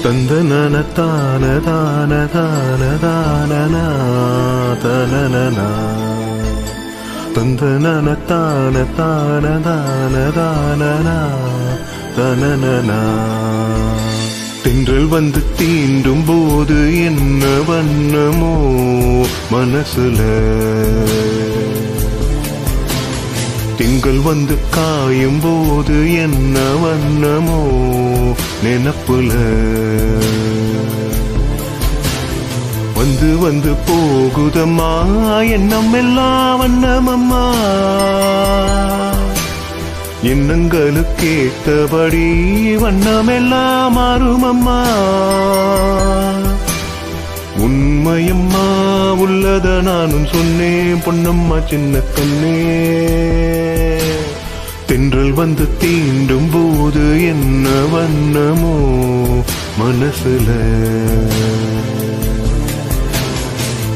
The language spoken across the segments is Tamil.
தந்தனன தான தான தான தானனா தனனனா தந்தனன தான தான தான தானனா தனனனா தென்றல் வந்து தீண்டும் போது என்ன வண்ணமோ மனசுல திங்கள் வந்து காயும் போது என்ன வண்ணமோ நினப்புல வந்து வந்து போகுதம்மா எண்ணம் எல்லாம் வண்ணமம்மா எண்ணங்களுக்கேற்றபடி வண்ணமெல்லாம் மாறுமம்மா உண்மையம்மா உள்ளத நானும் சொன்னேன் பொன்னம்மா சின்ன கண்ணே தென்றல் வந்து தீண்டும் போது என்ன வண்ணமோ மனசுல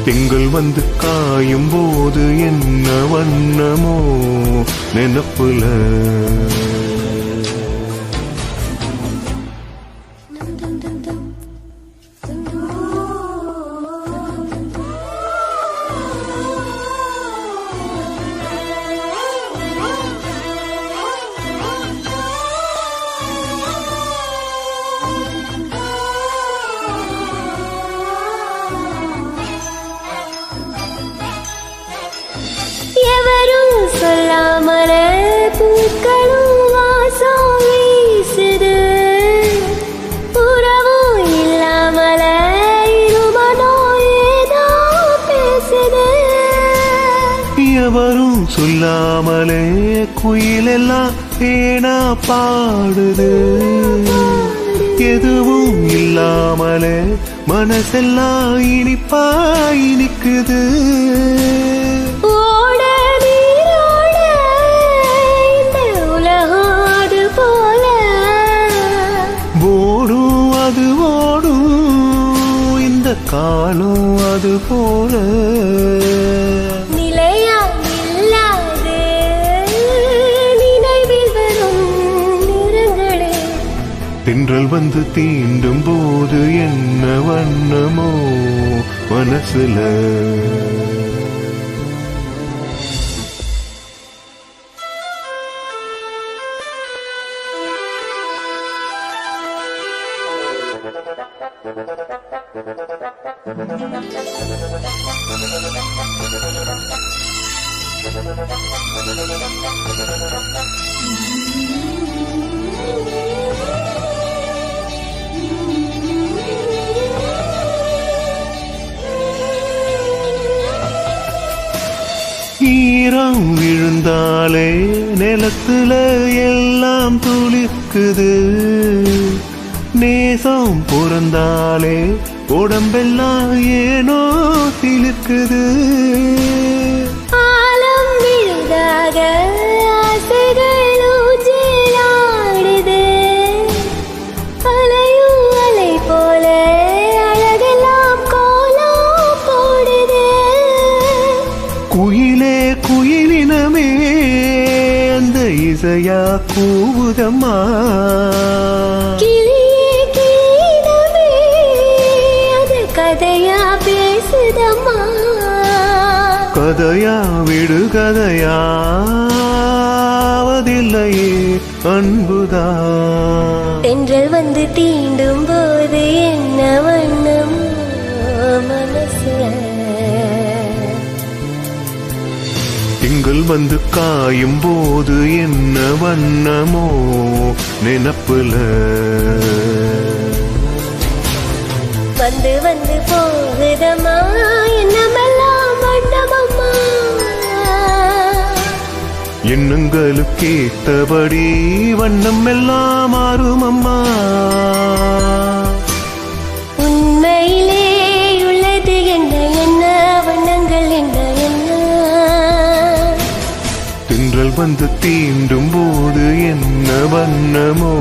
திங்கள் வந்து காயும் போது என்ன வண்ணமோ நினப்புல சொல்லாமல பூக்களும் வாசம் வீசுது உறவும் இல்லாமல இருமனோ ஏதோ பேசுது எவரும் சொல்லாமலே குயிலெல்லாம் ஏனா பாடுது எதுவும் இல்லாமலே மனசெல்லாம் இனிப்பா இனிக்குது காலம் அது போல நிலையா இல்லாது நினைவில் வரும் நிறங்களே தென்றல் வந்து தீண்டும் போது என்ன வண்ணமோ மனசுல ஈரம் விழுந்தாலே நிலத்துல எல்லாம் துளிர்க்குது நேசம் பிறந்தாலே உடம்பெல்லாம் ஏனோ சிலிர்க்குது ஆலம் விழுதாக ஆசைகள் ஊஞ்சலாடுது அலையும் அலை போல அழகெல்லாம் கோலம் போடுது குயிலே குயிலினமே அந்த இசையா கூவுதம்மா கதையா பேசுதம்மா கதையா விடு கதையாவதில்லையே அன்புதா தென்றல் வந்து தீண்டும் போது என்ன வண்ணம் மனசுல திங்கள் வந்து காயும் போது என்ன வண்ணமோ நினப்புல வந்து வந்து போகுதம்மா என்னமெல்லாம் வண்ணமம்மா எண்ணங்களுக்கேற்றபடி வண்ணம் எல்லாம் மாறுமம்மா உண்மையிலே உள்ளது என்ன என்ன வண்ணங்கள் என்ன என்ன தென்றல் வந்து தீண்டும் போது என்ன வண்ணமோ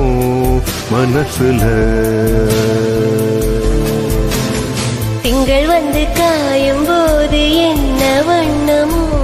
மனசுல திங்கள் வந்து காயும் போது என்ன வண்ணமோ